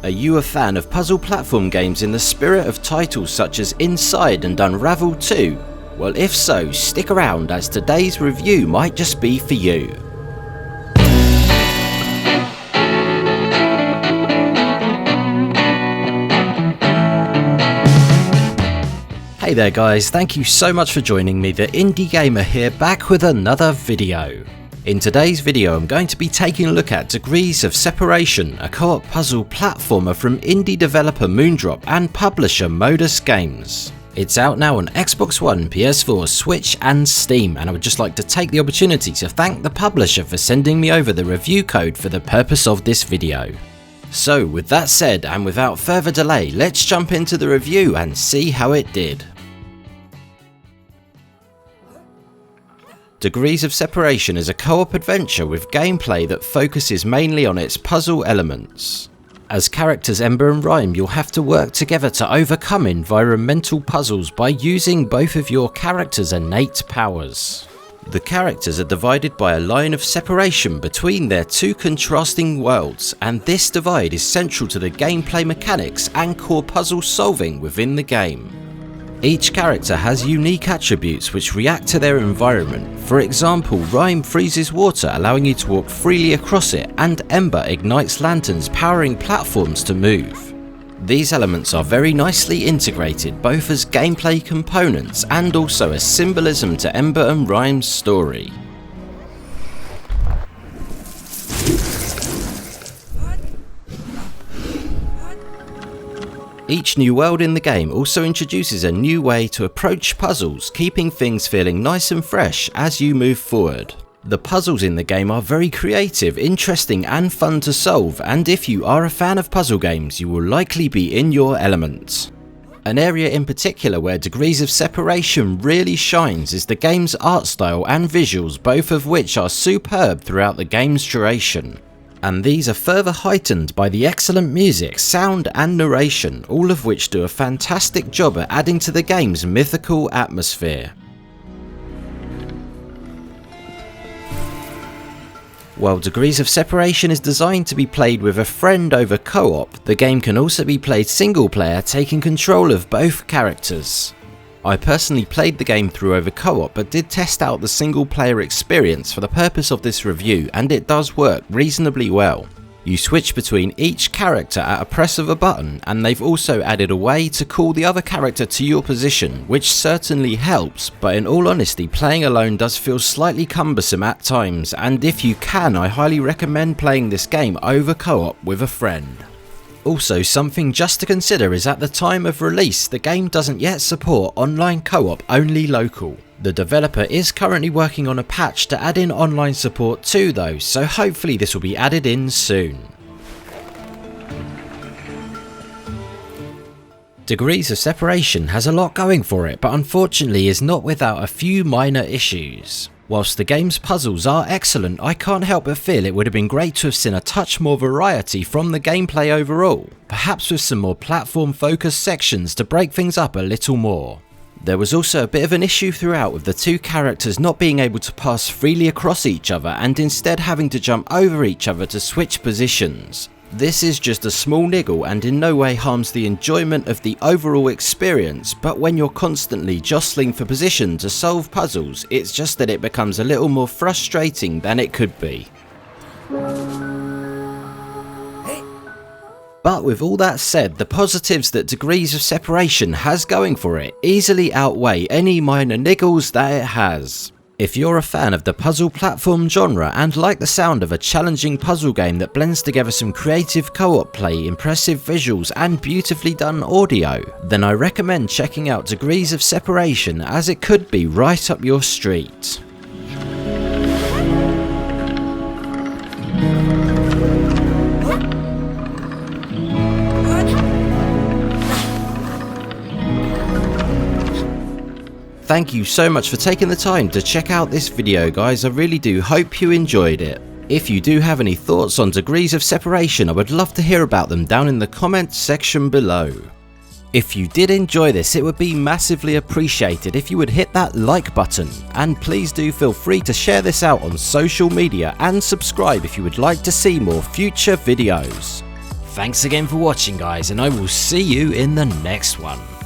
Are you a fan of puzzle platform games in the spirit of titles such as Inside and Unravel 2? Well, if so, stick around as today's review might just be for you. Hey there guys, thank you so much for joining me, the Indie Gamer here, back with another video. In today's video I'm going to be taking a look at Degrees of Separation, a co-op puzzle platformer from indie developer Moondrop and publisher Modus Games. It's out now on Xbox One, PS4, Switch and Steam, and I would just like to take the opportunity to thank the publisher for sending me over the review code for the purpose of this video. So with that said, and without further delay, let's jump into the review and see how it did. Degrees of Separation is a co-op adventure with gameplay that focuses mainly on its puzzle elements. As characters Ember and Rhyme, you'll have to work together to overcome environmental puzzles by using both of your characters' innate powers. The characters are divided by a line of separation between their two contrasting worlds, and this divide is central to the gameplay mechanics and core puzzle solving within the game. Each character has unique attributes which react to their environment. For example, Rhyme freezes water, allowing you to walk freely across it, and Ember ignites lanterns, powering platforms to move. These elements are very nicely integrated, both as gameplay components and also as symbolism to Ember and Rhyme's story. Each new world in the game also introduces a new way to approach puzzles, keeping things feeling nice and fresh as you move forward. The puzzles in the game are very creative, interesting and fun to solve, and if you are a fan of puzzle games, you will likely be in your element. An area in particular where Degrees of Separation really shines is the game's art style and visuals, both of which are superb throughout the game's duration. And these are further heightened by the excellent music, sound and narration, all of which do a fantastic job at adding to the game's mythical atmosphere. While Degrees of Separation is designed to be played with a friend over co-op, the game can also be played single player, taking control of both characters. I personally played the game through over co-op, but did test out the single player experience for the purpose of this review, and it does work reasonably well. You switch between each character at a press of a button, and they've also added a way to call the other character to your position, which certainly helps, but in all honesty playing alone does feel slightly cumbersome at times, and if you can, I highly recommend playing this game over co-op with a friend. Also, something just to consider is at the time of release, the game doesn't yet support online co-op, only local. The developer is currently working on a patch to add in online support too though, so hopefully this will be added in soon. Degrees of Separation has a lot going for it, but unfortunately is not without a few minor issues. Whilst the game's puzzles are excellent, I can't help but feel it would have been great to have seen a touch more variety from the gameplay overall, perhaps with some more platform focused sections to break things up a little more. There was also a bit of an issue throughout with the two characters not being able to pass freely across each other and instead having to jump over each other to switch positions. This is just a small niggle and in no way harms the enjoyment of the overall experience, but when you're constantly jostling for position to solve puzzles, it's just that it becomes a little more frustrating than it could be. But with all that said, the positives that Degrees of Separation has going for it easily outweigh any minor niggles that it has. If you're a fan of the puzzle platform genre and like the sound of a challenging puzzle game that blends together some creative co-op play, impressive visuals and beautifully done audio, then I recommend checking out Degrees of Separation, as it could be right up your street. Thank you so much for taking the time to check out this video guys, I really do hope you enjoyed it. If you do have any thoughts on Degrees of Separation, I would love to hear about them down in the comments section below. If you did enjoy this, it would be massively appreciated if you would hit that like button, and please do feel free to share this out on social media and subscribe if you would like to see more future videos. Thanks again for watching guys, and I will see you in the next one.